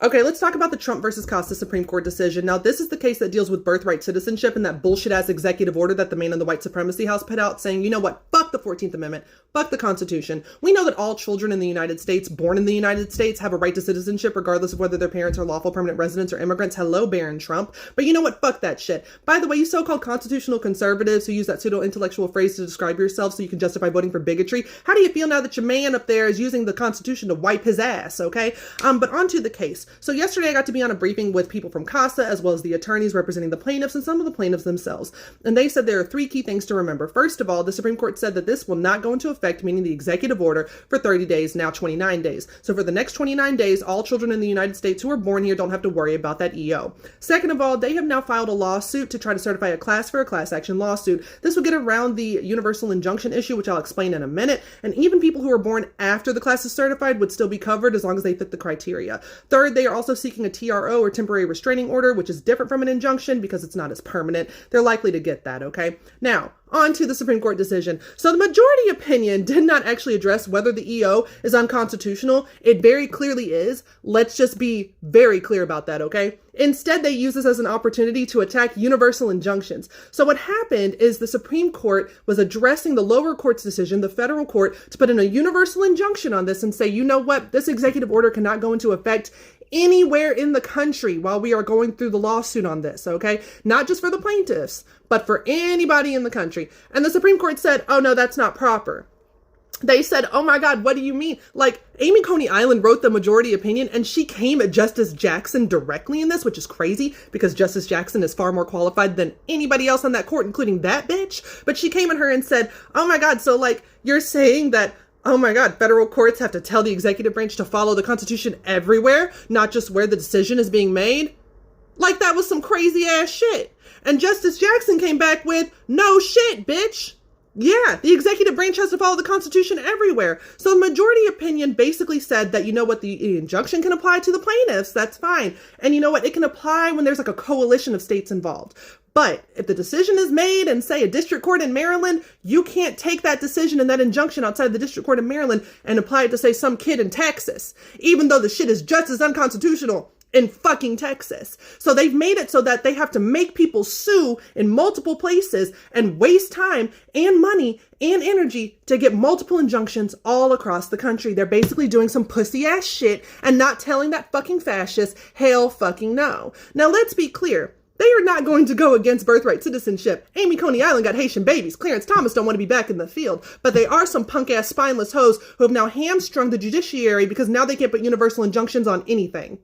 Okay, let's talk about the Trump versus Costa Supreme Court decision. Now, this is the case that deals with birthright citizenship and that bullshit-ass executive order that the man in the white supremacy house put out saying, you know what, fuck the 14th Amendment, fuck the Constitution. We know that all children in the United States, born in the United States, have a right to citizenship regardless of whether their parents are lawful permanent residents or immigrants. Hello, Baron Trump. But you know what, fuck that shit. By the way, you so-called constitutional conservatives who use that pseudo-intellectual phrase to describe yourself so you can justify voting for bigotry, how do you feel now that your man up there is using the Constitution to wipe his ass, okay? But on to the case. So yesterday I got to be on a briefing with people from CASA as well as the attorneys representing the plaintiffs and some of the plaintiffs themselves. And they said there are three key things to remember. First of all, the Supreme Court said that this will not go into effect, meaning the executive order, for 30 days, now 29 days. So for the next 29 days, all children in the United States who are born here don't have to worry about that EO. Second of all, they have now filed a lawsuit to try to certify a class for a class action lawsuit. This will get around the universal injunction issue, which I'll explain in a minute. And even people who are born after the class is certified would still be covered as long as they fit the criteria. Third, they are also seeking a TRO or temporary restraining order, which is different from an injunction because it's not as permanent. They're likely to get that, okay? Now, on to the Supreme Court decision. So the majority opinion did not actually address whether the EO is unconstitutional. It very clearly is. Let's just be very clear about that, okay? Instead, they use this as an opportunity to attack universal injunctions. So what happened is the Supreme Court was addressing the lower court's decision, the federal court, to put in a universal injunction on this and say, you know what, this executive order cannot go into effect anywhere in the country while we are going through the lawsuit on this, okay? Not just for the plaintiffs, but for anybody in the country. And the Supreme Court said, oh no, that's not proper. They said, oh my God, what do you mean? Like, Amy Coney Island wrote the majority opinion and she came at Justice Jackson directly in this, which is crazy because Justice Jackson is far more qualified than anybody else on that court, including that bitch. But she came at her and said, oh my God, so like, you're saying that, oh my God, federal courts have to tell the executive branch to follow the Constitution everywhere, not just where the decision is being made? Like that was some crazy ass shit. And Justice Jackson came back with, no shit, bitch. Yeah, the executive branch has to follow the Constitution everywhere. So the majority opinion basically said that, you know what, the injunction can apply to the plaintiffs. That's fine. And you know what, it can apply when there's like a coalition of states involved. But if the decision is made in, say, a district court in Maryland, you can't take that decision and that injunction outside the district court in Maryland and apply it to, say, some kid in Texas, even though the shit is just as unconstitutional in fucking Texas. So they've made it so that they have to make people sue in multiple places and waste time and money and energy to get multiple injunctions all across the country. They're basically doing some pussy ass shit and not telling that fucking fascist, hell fucking no. Now let's be clear. They are not going to go against birthright citizenship. Amy Coney Island got Haitian babies. Clarence Thomas don't want to be back in the field. But they are some punk-ass spineless hoes who have now hamstrung the judiciary because now they can't put universal injunctions on anything.